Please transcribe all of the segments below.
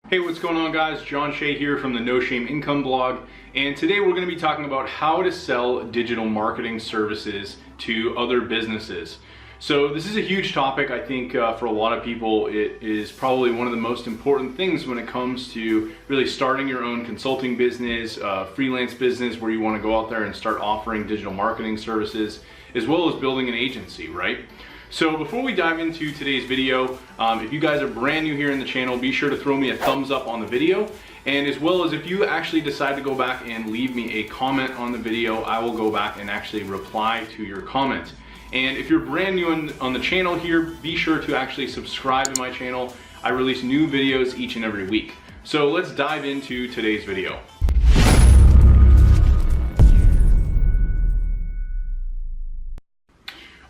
Hey, what's going on guys? John Shea here from the No Shame Income blog, and today we're going to be talking about how to sell digital marketing services to other businesses. So this is a huge topic. I think for a lot of people it is probably one of the most important things when it comes to really starting your own consulting business, freelance business where you want to go out there and start offering digital marketing services, as well as building an agency, right? So before we dive into today's video, if you guys are brand new here in the channel, be sure to throw me a thumbs up on the video. And as well as if you actually decide to go back and leave me a comment on the video, I will go back and actually reply to your comment. And if you're brand new on the channel here, be sure to actually subscribe to my channel. I release new videos each and every week. So let's dive into today's video.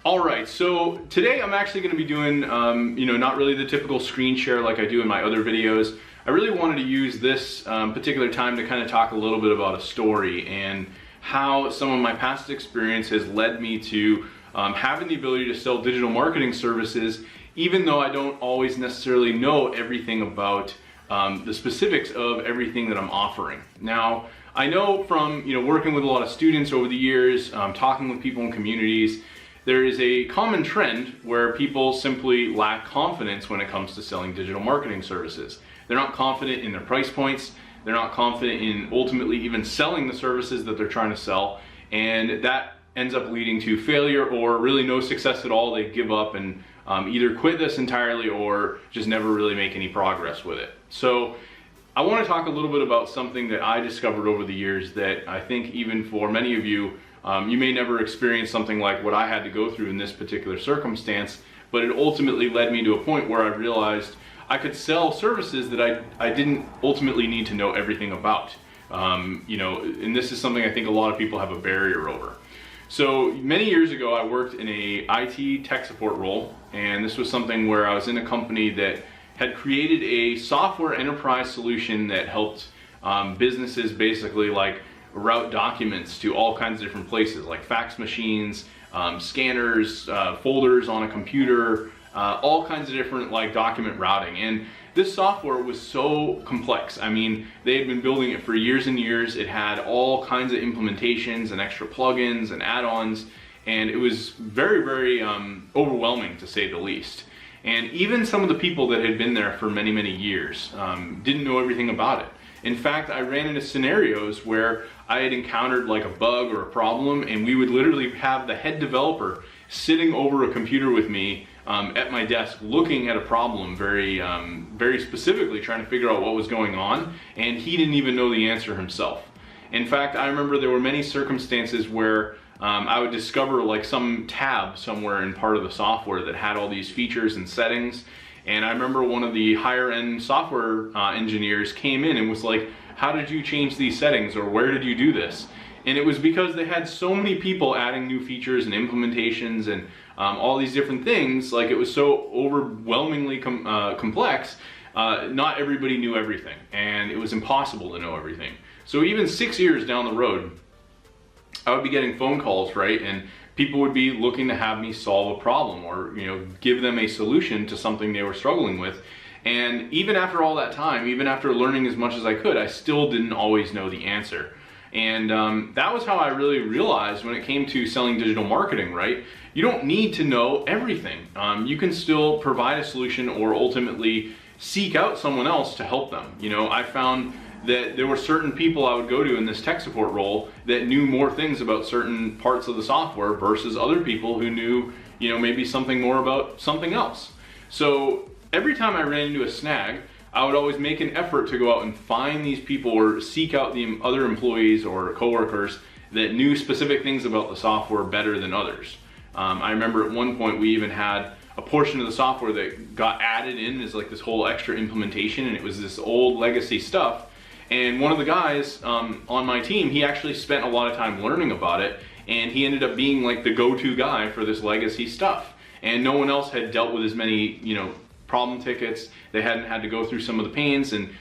Alright, so today I'm actually going to be doing, not really the typical screen share like I do in my other videos. I really wanted to use this particular time to kind of talk a little bit about a story and how some of my past experience has led me to having the ability to sell digital marketing services, even though I don't always necessarily know everything about the specifics of everything that I'm offering. Now, I know from working with a lot of students over the years, talking with people in communities, there is a common trend where people simply lack confidence when it comes to selling digital marketing services. They're not confident in their price points, they're not confident in ultimately even selling the services that they're trying to sell, and that ends up leading to failure or really no success at all. They give up and either quit this entirely or just never really make any progress with it. So I want to talk a little bit about something that I discovered over the years that I think even for many of you, you may never experience something like what I had to go through in this particular circumstance, but it ultimately led me to a point where I realized I could sell services that I didn't ultimately need to know everything about. And this is something I think a lot of people have a barrier over. So many years ago I worked in a IT tech support role, and this was something where I was in a company that had created a software enterprise solution that helped businesses basically like route documents to all kinds of different places like fax machines, scanners, folders on a computer, all kinds of different like document routing. And this software was so complex. I mean, they had been building it for years and years. It had all kinds of implementations and extra plugins and add-ons, and it was very, very overwhelming to say the least. And even some of the people that had been there for many, many years didn't know everything about it. In fact, I ran into scenarios where I had encountered like a bug or a problem, and we would literally have the head developer sitting over a computer with me at my desk looking at a problem very specifically, trying to figure out what was going on, and he didn't even know the answer himself. In fact, I remember there were many circumstances where I would discover like some tab somewhere in part of the software that had all these features and settings. And I remember one of the higher end software engineers came in and was like, how did you change these settings, or where did you do this? And it was because they had so many people adding new features and implementations and all these different things. Like, it was so overwhelmingly complex, not everybody knew everything, and it was impossible to know everything. So even 6 years down the road, I would be getting phone calls, right? And people would be looking to have me solve a problem or give them a solution to something they were struggling with. And even after all that time, even after learning as much as I could, I still didn't always know the answer. And that was how I really realized when it came to selling digital marketing, right? You don't need to know everything. You can still provide a solution or ultimately seek out someone else to help them. I found that there were certain people I would go to in this tech support role that knew more things about certain parts of the software versus other people who knew, maybe something more about something else. So every time I ran into a snag, I would always make an effort to go out and find these people or seek out the other employees or coworkers that knew specific things about the software better than others. I remember at one point we even had a portion of the software that got added in as like this whole extra implementation, and it was this old legacy stuff. And one of the guys on my team, he actually spent a lot of time learning about it, and he ended up being like the go-to guy for this legacy stuff. And no one else had dealt with as many, problem tickets. They hadn't had to go through some of the pains and,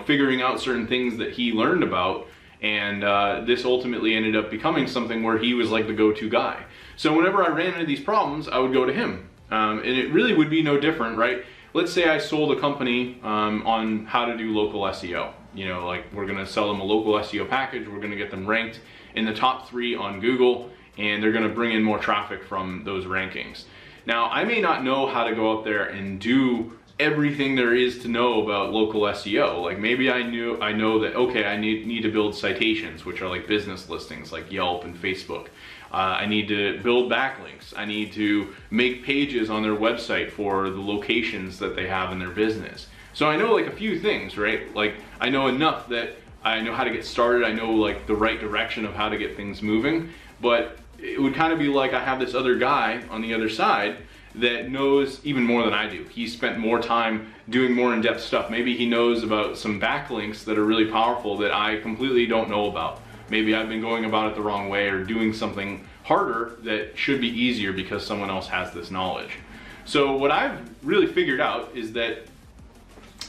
figuring out certain things that he learned about. And this ultimately ended up becoming something where he was like the go-to guy. So whenever I ran into these problems, I would go to him. And it really would be no different, right? let's say I sold a company on how to do local SEO. You know, like we're gonna sell them a local SEO package, we're gonna get them ranked in the top 3 on Google, and they're gonna bring in more traffic from those rankings. Now, I may not know how to go out there and do everything there is to know about local SEO. Like maybe I know that, okay, I need to build citations, which are like business listings like Yelp and Facebook. I need to build backlinks. I need to make pages on their website for the locations that they have in their business. So I know like a few things, right? Like I know enough that I know how to get started. I know like the right direction of how to get things moving, but it would kind of be like I have this other guy on the other side that knows even more than I do. He spent more time doing more in-depth stuff. Maybe he knows about some backlinks that are really powerful that I completely don't know about. Maybe I've been going about it the wrong way or doing something harder that should be easier because someone else has this knowledge. So what I've really figured out is that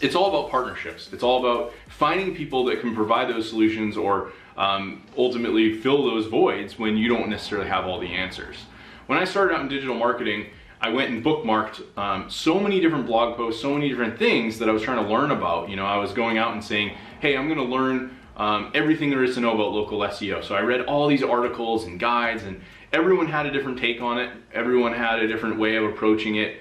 it's all about partnerships. It's all about finding people that can provide those solutions or ultimately fill those voids when you don't necessarily have all the answers. When I started out in digital marketing, I went and bookmarked so many different blog posts, so many different things that I was trying to learn about. You know, I was going out and saying, hey, I'm gonna learn everything there is to know about local SEO. So I read all these articles and guides, and everyone had a different take on it. Everyone had a different way of approaching it.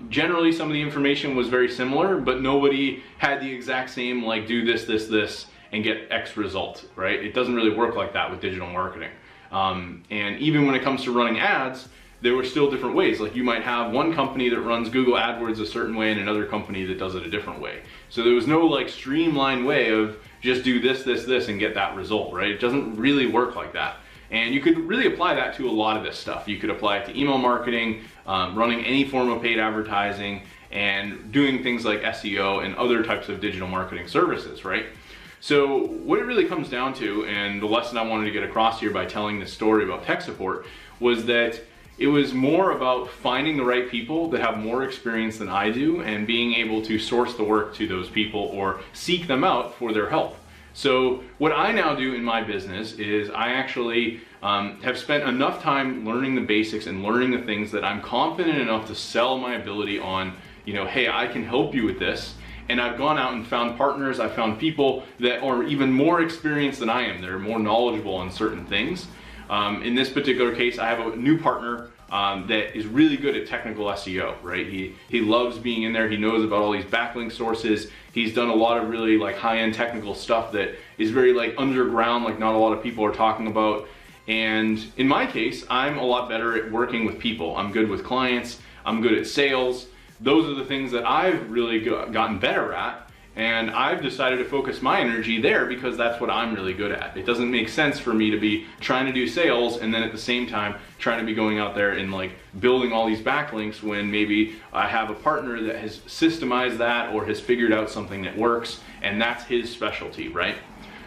Generally, some of the information was very similar, but nobody had the exact same, like do this, this, this, and get X result, right? It doesn't really work like that with digital marketing. And even when it comes to running ads, there were still different ways. Like you might have one company that runs Google AdWords a certain way and another company that does it a different way. So there was no like streamlined way of just do this, this, this and get that result, right? It doesn't really work like that. And you could really apply that to a lot of this stuff. You could apply it to email marketing, running any form of paid advertising, and doing things like SEO and other types of digital marketing services, right? So what it really comes down to, and the lesson I wanted to get across here by telling this story about tech support, was that it was more about finding the right people that have more experience than I do and being able to source the work to those people or seek them out for their help. So what I now do in my business is I actually have spent enough time learning the basics and learning the things that I'm confident enough to sell my ability on, you know, hey, I can help you with this. And I've gone out and found partners, I've found people that are even more experienced than I am, that are more knowledgeable on certain things. In this particular case, I have a new partner that is really good at technical SEO, right? He loves being in there. He knows about all these backlink sources. He's done a lot of really like high-end technical stuff that is very like underground, like not a lot of people are talking about. And in my case, I'm a lot better at working with people. I'm good with clients. I'm good at sales. Those are the things that I've really gotten better at. And I've decided to focus my energy there because that's what I'm really good at. It doesn't make sense for me to be trying to do sales and then at the same time trying to be going out there and like building all these backlinks when maybe I have a partner that has systemized that or has figured out something that works, and that's his specialty, right?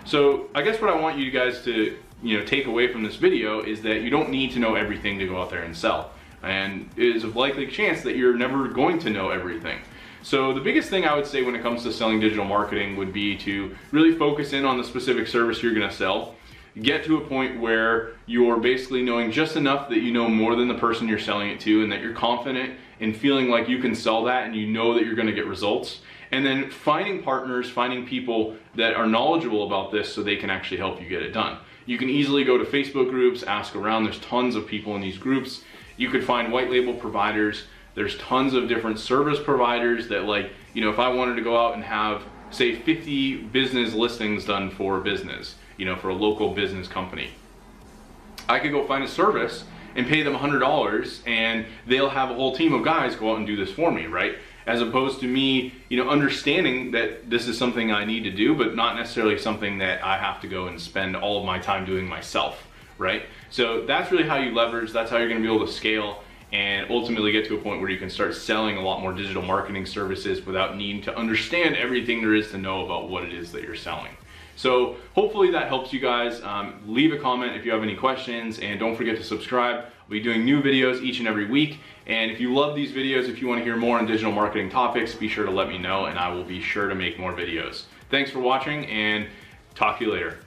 So I guess what I want you guys to take away from this video is that you don't need to know everything to go out there and sell. And it is a likely chance that you're never going to know everything. So the biggest thing I would say when it comes to selling digital marketing would be to really focus in on the specific service you're gonna sell. Get to a point where you're basically knowing just enough that you know more than the person you're selling it to, and that you're confident in feeling like you can sell that and you know that you're gonna get results. And then finding partners, finding people that are knowledgeable about this so they can actually help you get it done. You can easily go to Facebook groups, ask around. There's tons of people in these groups. You could find white label providers. There's tons of different service providers that, like, if I wanted to go out and have, say, 50 business listings done for a business, for a local business company, I could go find a service and pay them $100 and they'll have a whole team of guys go out and do this for me, right? As opposed to me, understanding that this is something I need to do, but not necessarily something that I have to go and spend all of my time doing myself, right? So that's really how you leverage, that's how you're gonna be able to scale and ultimately get to a point where you can start selling a lot more digital marketing services without needing to understand everything there is to know about what it is that you're selling. So hopefully that helps you guys. Leave a comment if you have any questions, and don't forget to subscribe. I'll be doing new videos each and every week. And if you love these videos, if you want to hear more on digital marketing topics, be sure to let me know and I will be sure to make more videos. Thanks for watching, and talk to you later.